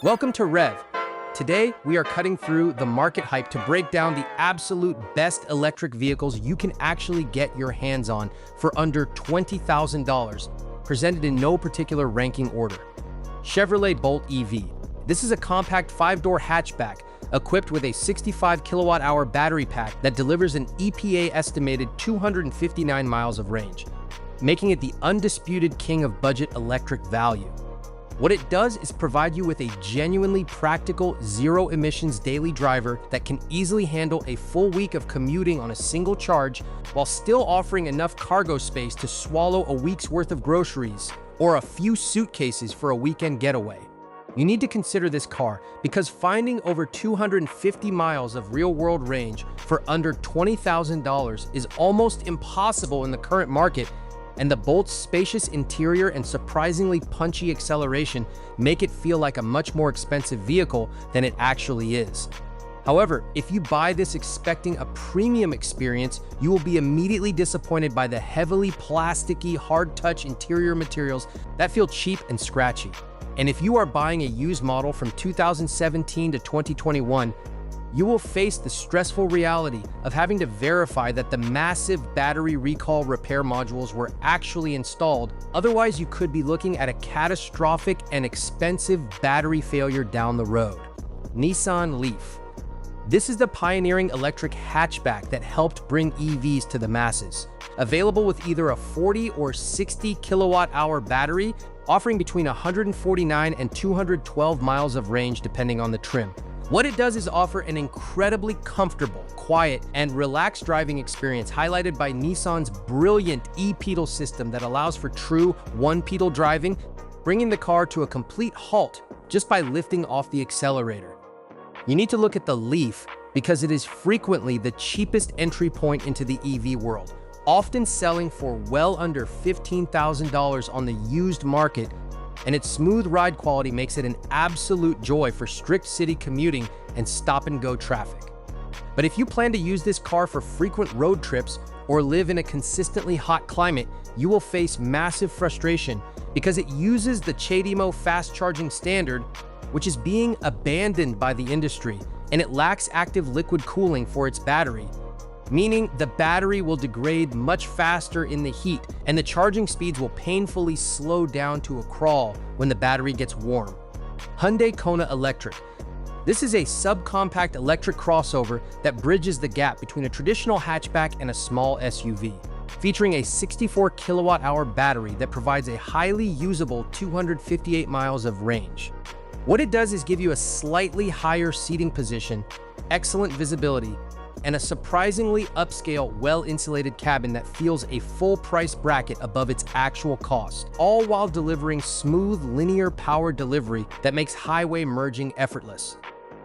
Welcome to R.E.V. Today, we are cutting through the market hype to break down the absolute best electric vehicles you can actually get your hands on for under $20,000, presented in no particular ranking order. Chevrolet Bolt EV. This is a compact 5-door hatchback equipped with a 65 kilowatt-hour battery pack that delivers an EPA-estimated 259 miles of range, making it the undisputed king of budget electric value. What it does is provide you with a genuinely practical, zero-emissions daily driver that can easily handle a full week of commuting on a single charge while still offering enough cargo space to swallow a week's worth of groceries or a few suitcases for a weekend getaway. You need to consider this car because finding over 250 miles of real-world range for under $20,000 is almost impossible in the current market, and the Bolt's spacious interior and surprisingly punchy acceleration make it feel like a much more expensive vehicle than it actually is. However, if you buy this expecting a premium experience, you will be immediately disappointed by the heavily plasticky, hard-touch interior materials that feel cheap and scratchy. And if you are buying a used model from 2017 to 2021, you will face the stressful reality of having to verify that the massive battery recall repair modules were actually installed. Otherwise, you could be looking at a catastrophic and expensive battery failure down the road. Nissan Leaf. This is the pioneering electric hatchback that helped bring EVs to the masses. Available with either a 40 or 60 kilowatt-hour battery, offering between 149 and 212 miles of range depending on the trim. What it does is offer an incredibly comfortable, quiet, and relaxed driving experience highlighted by Nissan's brilliant e-pedal system that allows for true one-pedal driving, bringing the car to a complete halt just by lifting off the accelerator. You need to look at the Leaf because it is frequently the cheapest entry point into the EV world, often selling for well under $15,000 on the used market, and its smooth ride quality makes it an absolute joy for strict city commuting and stop-and-go traffic. But if you plan to use this car for frequent road trips or live in a consistently hot climate, you will face massive frustration because it uses the CHAdeMO fast charging standard, which is being abandoned by the industry, and it lacks active liquid cooling for its battery, meaning the battery will degrade much faster in the heat, and the charging speeds will painfully slow down to a crawl when the battery gets warm. Hyundai Kona Electric. This is a subcompact electric crossover that bridges the gap between a traditional hatchback and a small SUV, featuring a 64 kilowatt-hour battery that provides a highly usable 258 miles of range. What it does is give you a slightly higher seating position, excellent visibility, and a surprisingly upscale, well-insulated cabin that feels a full price bracket above its actual cost, all while delivering smooth, linear power delivery that makes highway merging effortless.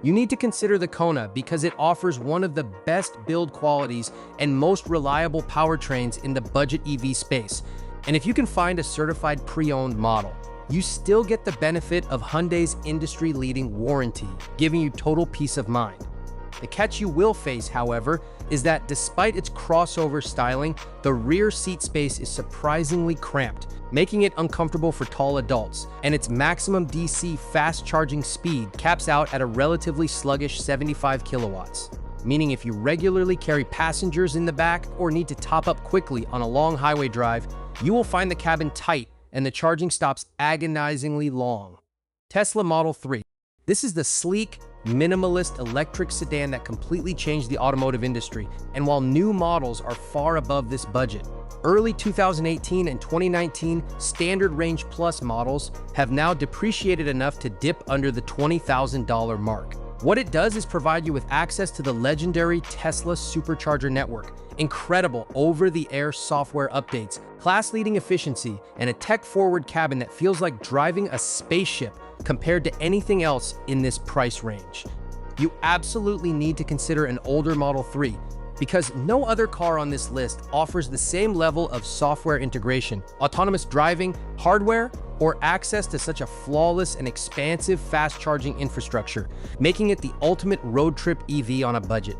You need to consider the Kona because it offers one of the best build qualities and most reliable powertrains in the budget EV space. And if you can find a certified pre-owned model, you still get the benefit of Hyundai's industry-leading warranty, giving you total peace of mind. The catch you will face, however, is that despite its crossover styling, the rear seat space is surprisingly cramped, making it uncomfortable for tall adults, and its maximum DC fast charging speed caps out at a relatively sluggish 75 kilowatts. Meaning if you regularly carry passengers in the back or need to top up quickly on a long highway drive, you will find the cabin tight and the charging stops agonizingly long. Tesla Model 3. This is the sleek, minimalist electric sedan that completely changed the automotive industry, and while new models are far above this budget, early 2018 and 2019 Standard Range Plus models have now depreciated enough to dip under the $20,000 mark. What it does is provide you with access to the legendary Tesla Supercharger network, incredible over-the-air software updates, class-leading efficiency, and a tech-forward cabin that feels like driving a spaceship compared to anything else in this price range. You absolutely need to consider an older Model 3 because no other car on this list offers the same level of software integration, autonomous driving, hardware, or access to such a flawless and expansive fast-charging infrastructure, making it the ultimate road trip EV on a budget.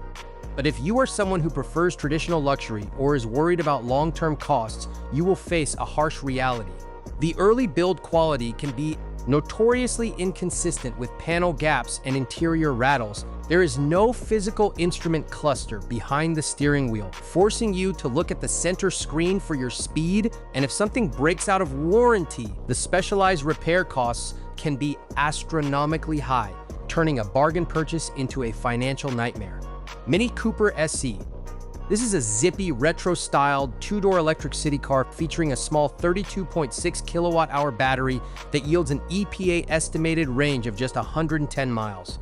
But if you are someone who prefers traditional luxury or is worried about long-term costs, you will face a harsh reality. The early build quality can be Notoriously inconsistent with panel gaps and interior rattles, there is no physical instrument cluster behind the steering wheel, forcing you to look at the center screen for your speed, and if something breaks out of warranty, the specialized repair costs can be astronomically high, turning a bargain purchase into a financial nightmare. Mini Cooper SE. This is a zippy, retro-styled, two-door electric city car featuring a small 32.6 kilowatt-hour battery that yields an EPA estimated range of just 110 miles.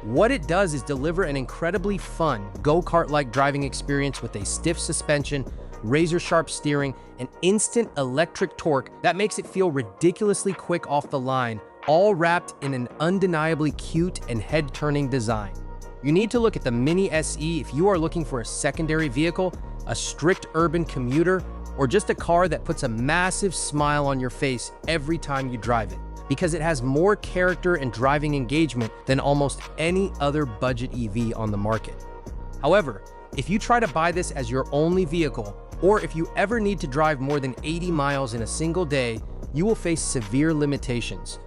What it does is deliver an incredibly fun, go-kart-like driving experience with a stiff suspension, razor-sharp steering, and instant electric torque that makes it feel ridiculously quick off the line, all wrapped in an undeniably cute and head-turning design. You need to look at the Mini SE if you are looking for a secondary vehicle, a strict urban commuter, or just a car that puts a massive smile on your face every time you drive it, because it has more character and driving engagement than almost any other budget EV on the market. However, if you try to buy this as your only vehicle, or if you ever need to drive more than 80 miles in a single day, you will face severe limitations.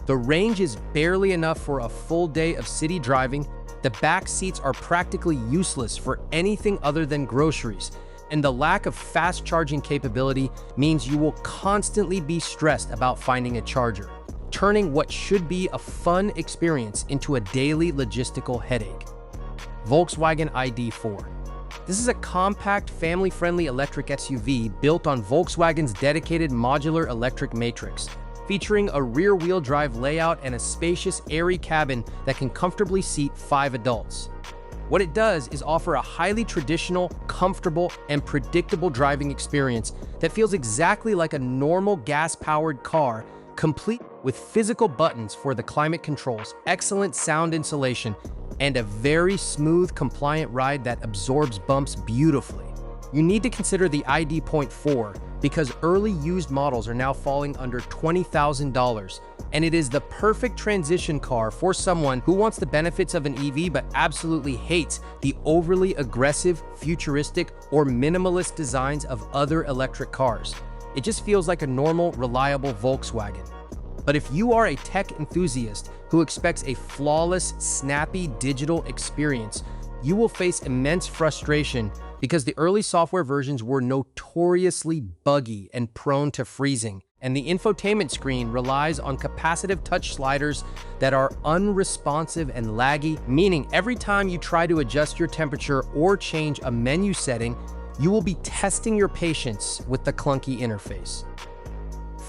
The range is barely enough for a full day of city driving. The back seats are practically useless for anything other than groceries, and the lack of fast charging capability means you will constantly be stressed about finding a charger, turning what should be a fun experience into a daily logistical headache. Volkswagen ID.4. This is a compact, family-friendly electric SUV built on Volkswagen's dedicated modular electric matrix, featuring a rear-wheel drive layout and a spacious, airy cabin that can comfortably seat 5 adults. What it does is offer a highly traditional, comfortable, and predictable driving experience that feels exactly like a normal gas-powered car, complete with physical buttons for the climate controls, excellent sound insulation, and a very smooth, compliant ride that absorbs bumps beautifully. You need to consider the ID.4 because early used models are now falling under $20,000, and it is the perfect transition car for someone who wants the benefits of an EV but absolutely hates the overly aggressive, futuristic, or minimalist designs of other electric cars. It just feels like a normal, reliable Volkswagen. But if you are a tech enthusiast who expects a flawless, snappy digital experience, you will face immense frustration because the early software versions were notoriously buggy and prone to freezing, and the infotainment screen relies on capacitive touch sliders that are unresponsive and laggy, meaning every time you try to adjust your temperature or change a menu setting, you will be testing your patience with the clunky interface.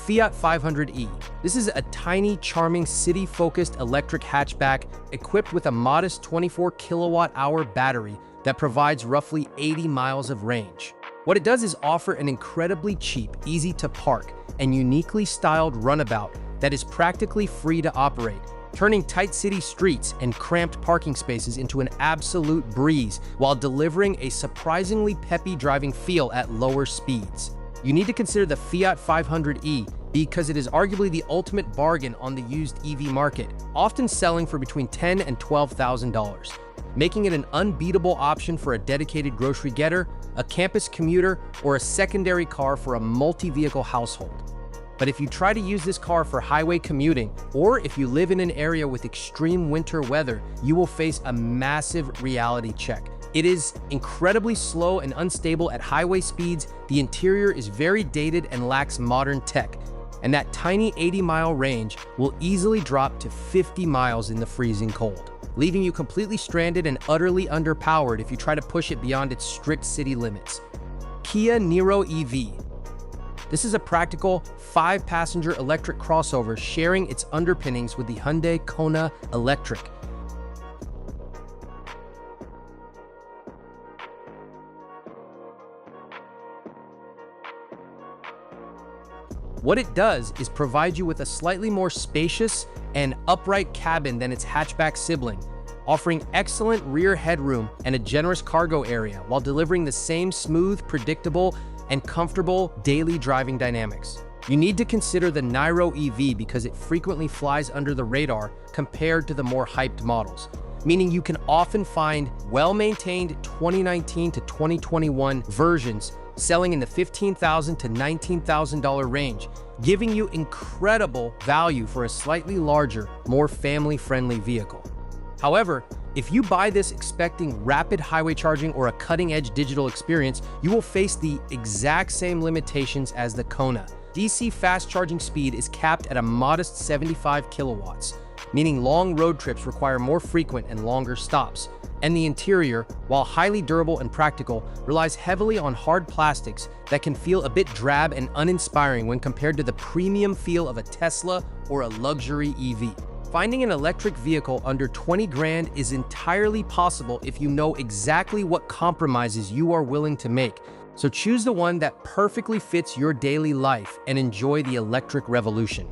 Fiat 500e. This is a tiny, charming, city-focused electric hatchback equipped with a modest 24 kilowatt-hour battery that provides roughly 80 miles of range. What it does is offer an incredibly cheap, easy-to-park, and uniquely styled runabout that is practically free to operate, turning tight city streets and cramped parking spaces into an absolute breeze while delivering a surprisingly peppy driving feel at lower speeds. You need to consider the Fiat 500e because it is arguably the ultimate bargain on the used EV market, often selling for between $10,000 and $12,000, making it an unbeatable option for a dedicated grocery getter, a campus commuter, or a secondary car for a multi-vehicle household. But if you try to use this car for highway commuting, or if you live in an area with extreme winter weather, you will face a massive reality check. It is incredibly slow and unstable at highway speeds, the interior is very dated and lacks modern tech, and that tiny 80-mile range will easily drop to 50 miles in the freezing cold, leaving you completely stranded and utterly underpowered if you try to push it beyond its strict city limits. Kia Niro EV. This is a practical, 5-passenger electric crossover sharing its underpinnings with the Hyundai Kona Electric. What it does is provide you with a slightly more spacious and upright cabin than its hatchback sibling, offering excellent rear headroom and a generous cargo area while delivering the same smooth, predictable, and comfortable daily driving dynamics. You need to consider the Niro EV because it frequently flies under the radar compared to the more hyped models, meaning you can often find well-maintained 2019 to 2021 versions selling in the $15,000 to $19,000 range, giving you incredible value for a slightly larger, more family-friendly vehicle. However, if you buy this expecting rapid highway charging or a cutting-edge digital experience, you will face the exact same limitations as the Kona. DC fast charging speed is capped at a modest 75 kilowatts, meaning long road trips require more frequent and longer stops. And the interior, while highly durable and practical, relies heavily on hard plastics that can feel a bit drab and uninspiring when compared to the premium feel of a Tesla or a luxury EV. Finding an electric vehicle under 20 grand is entirely possible if you know exactly what compromises you are willing to make. So choose the one that perfectly fits your daily life and enjoy the electric revolution.